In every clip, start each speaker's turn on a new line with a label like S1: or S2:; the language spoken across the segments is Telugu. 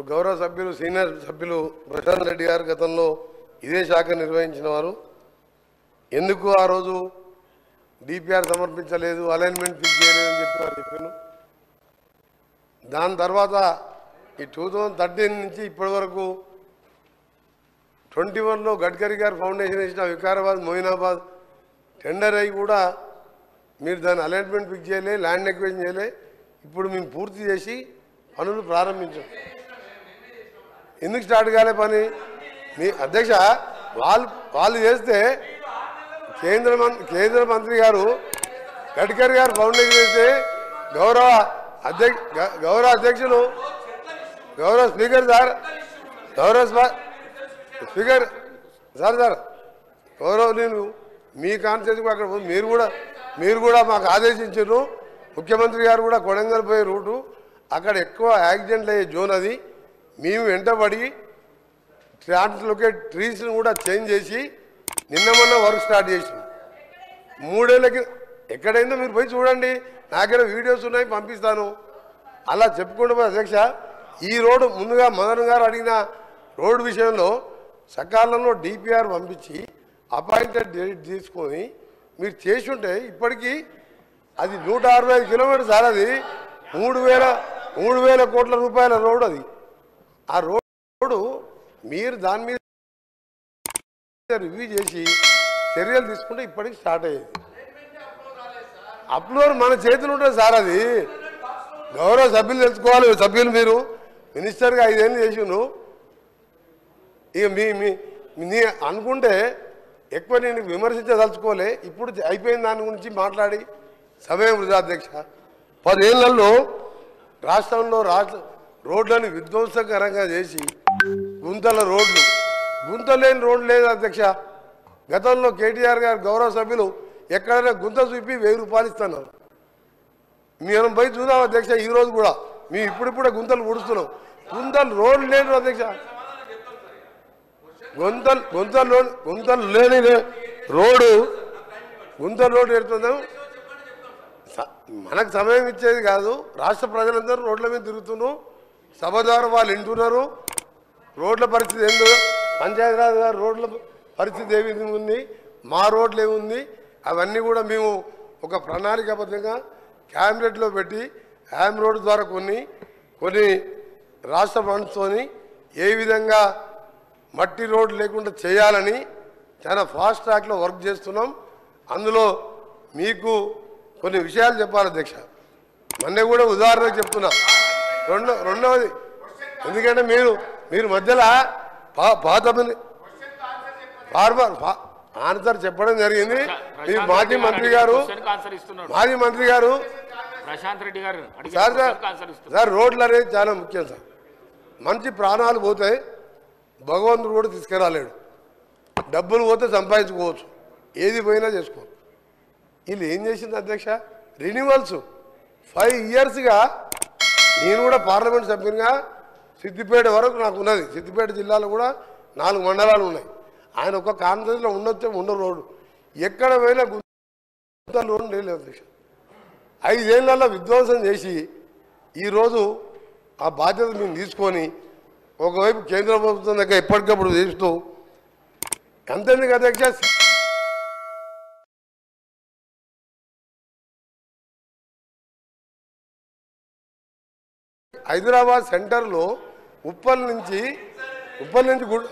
S1: గౌరవ సభ్యులు సీనియర్ సభ్యులు ప్రశాంత్ రెడ్డి గారు గతంలో ఇదే శాఖ నిర్వహించిన వారు ఎందుకు ఆ రోజు డిపిఆర్ సమర్పించలేదు అలైన్మెంట్ ఫిక్స్ చేయలేదు అని చెప్పాను. దాని తర్వాత ఈ 2013 నుంచి ఇప్పటి వరకు 21లో గడ్కరీ గారు ఫౌండేషన్ వేసిన వికారాబాద్ మోయినాబాద్ టెండర్ అయ్యి కూడా మీరు దాని అలైన్మెంట్ ఫిక్స్ చేయలే, ల్యాండ్ ఎక్వేషన్ చేయలే. ఇప్పుడు మేము పూర్తి చేసి పనులు ప్రారంభించాం. ఎందుకు స్టార్ట్ కాలే పని? మీ అధ్యక్ష వాళ్ళు చేస్తే కేంద్ర మంత్రి గారు గడ్కరీ గారు ఫౌండేషన్ వేస్తే గౌరవ అధ్యక్షులు గౌరవ స్పీకర్ సార్ స్పీకర్ సార్ గౌరవ నేను మీ కాన్స్టిట్యూన్సీకి అక్కడ మీరు కూడా మాకు ఆదేశించారు. ముఖ్యమంత్రి గారు కూడా కొడంగల్ పోయే రూటు అక్కడ ఎక్కువ యాక్సిడెంట్లు అయ్యే జోన్ అది. మేము వెంటబడి ట్రాన్స్లొకేట్ ట్రీస్ని కూడా చేంజ్ చేసి మొన్న వర్క్ స్టార్ట్ చేసాం. 3 ఏళ్ళకి ఎక్కడైందో మీరు పోయి చూడండి, నా దగ్గర వీడియోస్ ఉన్నాయి పంపిస్తాను. అలా చెప్పుకుంటూ పోయి అధ్యక్ష ఈ రోడ్డు ముందుగా మదన్ గారు అడిగిన రోడ్డు విషయంలో సకాలంలో డిపిఆర్ పంపించి అపాయింటెడ్ డేట్ తీసుకొని మీరు చేసి ఉంటే ఇప్పటికీ అది 165 కిలోమీటర్స్ సార్. అది 3,000 కోట్ల రూపాయల రోడ్డు అది. ఆ రోడ్డు మీరు దాని మీద రివ్యూ చేసి చర్యలు తీసుకుంటే ఇప్పటికి స్టార్ట్ అయ్యేది. అప్లోడ్ మన చేతులు ఉంటుంది సార్. అది గౌరవ సభ్యులు తెలుసుకోవాలి. సభ్యులు మీరు మినిస్టర్గా 5 ఏళ్ళు చేసిను. ఇక మీ అనుకుంటే ఎక్కువ నేను విమర్శించదలుచుకోలే. ఇప్పుడు అయిపోయిన దాని గురించి మాట్లాడి సమయం వృధా అధ్యక్ష. 10 ఏళ్లలో రాష్ట్రంలో రోడ్లను విధ్వంసకరంగా చేసి గుంత లేని రోడ్లు లేదు అధ్యక్ష. గతంలో కేటీఆర్ గారు గౌరవ సభ్యులు ఎక్కడైనా గుంత చూపి 1000 రూపాయలు ఇస్తున్నారు. మేము పోయి చూద్దాం అధ్యక్ష. ఈరోజు కూడా మేము ఇప్పుడిప్పుడే గుంతలు ఊడుస్తున్నాం. రోడ్లు లేని అధ్యక్ష. గుంతలు లేని రోడ్డు ఎడుతున్నాం. మనకు సమయం ఇచ్చేది కాదు. రాష్ట్ర ప్రజలందరూ రోడ్ల మీద తిరుగుతున్నాం. సభ ద్వారా వాళ్ళు వింటున్నారు. రోడ్ల పరిస్థితి ఏందో, పంచాయతీరాజ్ గారు రోడ్ల పరిస్థితి ఏ విధంగా ఉంది, మా రోడ్లు ఏముంది, అవన్నీ కూడా మేము ఒక ప్రణాళికాబద్ధంగా క్యాబినెట్లో పెట్టి యామ్ రోడ్డు ద్వారా కొన్ని రాష్ట్ర ఫండ్స్తోని ఏ విధంగా మట్టి రోడ్డు లేకుండా చేయాలని చాలా ఫాస్ట్ ట్రాక్లో వర్క్ చేస్తున్నాం. అందులో మీకు కొన్ని విషయాలు చెప్పాలి అధ్యక్ష. మొన్న కూడా ఉదాహరణకు చెప్తున్నా. రెండవది ఎందుకంటే మీరు మధ్యలో పాత ఆన్సర్ చెప్పడం జరిగింది. మీ మాజీ మంత్రి గారు
S2: ప్రశాంత్ రెడ్డి గారు
S1: సార్ రోడ్లు అనేది చాలా ముఖ్యం సార్. మంచి ప్రాణాలు పోతాయి, భగవంతుడు కూడా తీసుకురాలేడు. డబ్బులు పోతే సంపాదించుకోవచ్చు, ఏది పోయినా చేసుకోవచ్చు. వీళ్ళు ఏం చేసింది అధ్యక్ష? రెన్యువల్స్ 5 ఇయర్స్గా నేను కూడా పార్లమెంట్ సభ్యునిగా సిద్దిపేట వరకు నాకు ఉన్నది. సిద్దిపేట జిల్లాలో కూడా 4 మండలాలు ఉన్నాయి. ఆయన ఒక కాన్ఫరెన్స్లో ఉండొచ్చే రోడ్డు ఎక్కడ పోయినా గుంత రోడ్డు లేదు అధ్యక్ష. 5 ఏళ్లలో విధ్వంసం చేసి ఈరోజు ఆ బాధ్యత మేము తీసుకొని ఒకవైపు కేంద్ర ప్రభుత్వం దగ్గర ఎప్పటికప్పుడు చేస్తూ అంతేందుకు అధ్యక్ష హైదరాబాద్ సెంటర్లో ఉప్పల్ నుంచి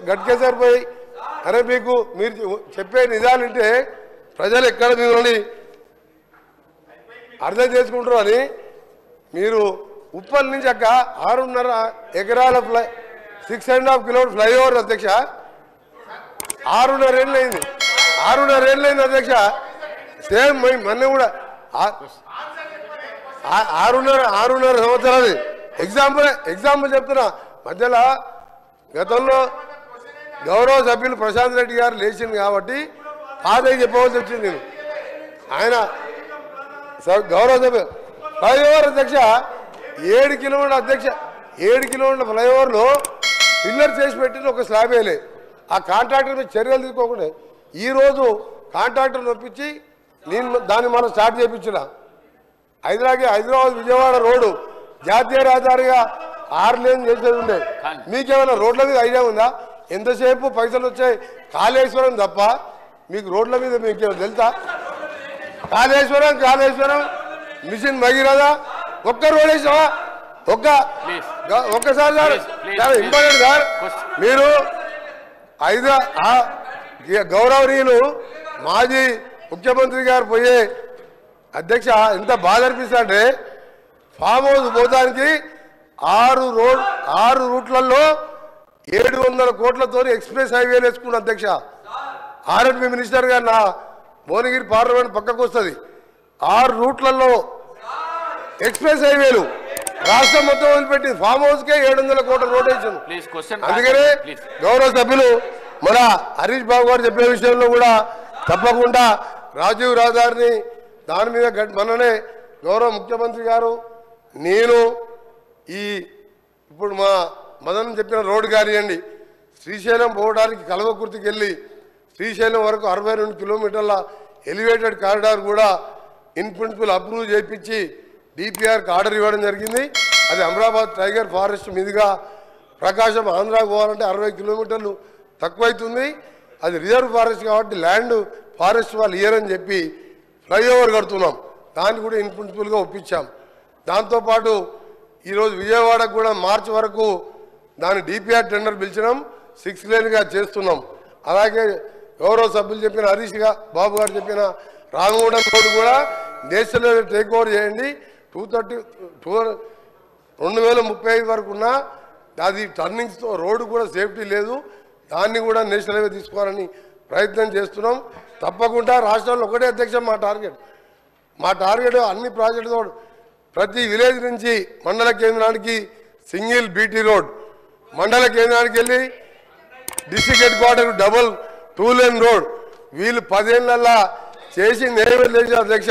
S1: గట్కేసర్ పోయి అరే మీకు మీరు చెప్పే నిజాలంటే ప్రజలు ఎక్కడ మిమ్మల్ని అర్థం చేసుకుంటారు అని మీరు ఉప్పల్ నుంచి అక్క 6.5 ఎకరాల 6.5 కిలోమీటర్ ఫ్లైఓవర్ అధ్యక్ష 6.5 ఏళ్ళు అయింది. 6.5 ఏళ్ళు అయింది అధ్యక్ష. సేమ్ మొన్న కూడా 6.5 సంవత్సరాలు. ఎగ్జాంపుల్ చెప్తున్నా. మధ్యలో గతంలో గౌరవ సభ్యులు ప్రశాంత్ రెడ్డి గారు లేచింది కాబట్టి పాతకి చెప్పవలసి వచ్చింది. నేను ఆయన గౌరవ సభ్యులు ఫ్లైఓవర్ అధ్యక్ష 7 కిలోమీటర్ అధ్యక్ష 7 కిలోమీటర్ల ఫ్లైఓవర్లో పిల్లర్ చేసి పెట్టిన ఒక స్లాబ్ వేయలే. ఆ కాంట్రాక్టర్ మీద చర్యలు తీసుకోకుండా ఈరోజు కాంట్రాక్టర్ నొప్పించి నేను దాన్ని మనం స్టార్ట్ చేయించిన హైదరాబాద్ విజయవాడ రోడ్డు జాతీయ రహదారిగా 6 లేన్ చేసేది ఉండే. మీకేమైనా రోడ్ల మీద ఐడియా ఉందా? ఎంతసేపు పైసలు వచ్చాయి కాళేశ్వరం తప్ప మీకు రోడ్ల మీద మీకు తెలుసా? కాళేశ్వరం మిషన్ భగీరథ ఒక్క రోడ్ వేసావా? ఒక్కసారి సార్ ఇంపార్టెంట్ సార్. మీరు గౌరవనీయులు మాజీ ముఖ్యమంత్రి గారు పోయే అధ్యక్ష ఎంత బాధ అనిపిస్తుందంటే ఫామ్ హౌస్ పోతానికి 6 రూట్లలో 700 కోట్లతో ఎక్స్ప్రెస్ హైవేలు వేసుకున్న అధ్యక్ష. ఆర్ఎండ్బి మినిస్టర్ గారు నా భువనగిరి పార్లమెంట్ పక్కకు వస్తుంది. 6 రూట్లలో ఎక్స్ప్రెస్ హైవేలు రాష్ట్రం మొత్తం వదిలిపెట్టి ఫామ్ హౌస్ కే 700 కోట్ల రోడ్ వేసాను. అందుకనే గౌరవ సభ్యులు మన హరీష్ బాబు గారు చెప్పే విషయంలో కూడా తప్పకుండా రాజీవ్ రహదారిని దాని మీద మననే గౌరవ ముఖ్యమంత్రి గారు నేను ఇప్పుడు మా మదన్ చెప్పిన రోడ్డు కానివ్వండి, శ్రీశైలం పోవడానికి కల్వకుర్తికి వెళ్ళి శ్రీశైలం వరకు 62 కిలోమీటర్ల ఎలివేటెడ్ కారిడార్ కూడా ఇన్ ప్రిన్సిపల్ అప్రూవ్ చేయించి డిపిఆర్కి ఆర్డర్ ఇవ్వడం జరిగింది. అది అమరాబాద్ టైగర్ ఫారెస్ట్ మీదుగా ప్రకాశం ఆంధ్రాకు పోవాలంటే 60 కిలోమీటర్లు తక్కువైతుంది. అది రిజర్వ్ ఫారెస్ట్ కాబట్టి ల్యాండ్ ఫారెస్ట్ వాళ్ళు ఇయ్యరని చెప్పి ఫ్లైఓవర్ కడుతున్నాం. దాన్ని కూడా ఇన్ ప్రిన్సిపల్గా ఒప్పించాం. దాంతోపాటు ఈరోజు విజయవాడకు కూడా మార్చి వరకు దాని డిపిఆర్ టెండర్ పిలిచినాం. 6 లేన్గా చేస్తున్నాం. అలాగే గౌరవ సభ్యులు చెప్పిన హరీష్ బాబు గారు చెప్పిన రామగూడెం రోడ్డు కూడా నేషనల్ హైవే టేక్ ఓవర్ చేయండి. 2035 వరకు ఉన్నా అది టర్నింగ్స్తో రోడ్డు కూడా సేఫ్టీ లేదు. దాన్ని కూడా నేషనల్ హైవే తీసుకోవాలని ప్రయత్నం చేస్తున్నాం. తప్పకుండా రాష్ట్రంలో ఒకటే అధ్యక్ష మా టార్గెట్ అన్ని ప్రాజెక్టుతో ప్రతి విలేజ్ నుంచి మండల కేంద్రానికి సింగిల్ బీటీ రోడ్, మండల కేంద్రానికి వెళ్ళి district head quarter double 2 lane road వీళ్ళు 10 ఏళ్ళ చేసి నేర్వేలేదు అధ్యక్ష.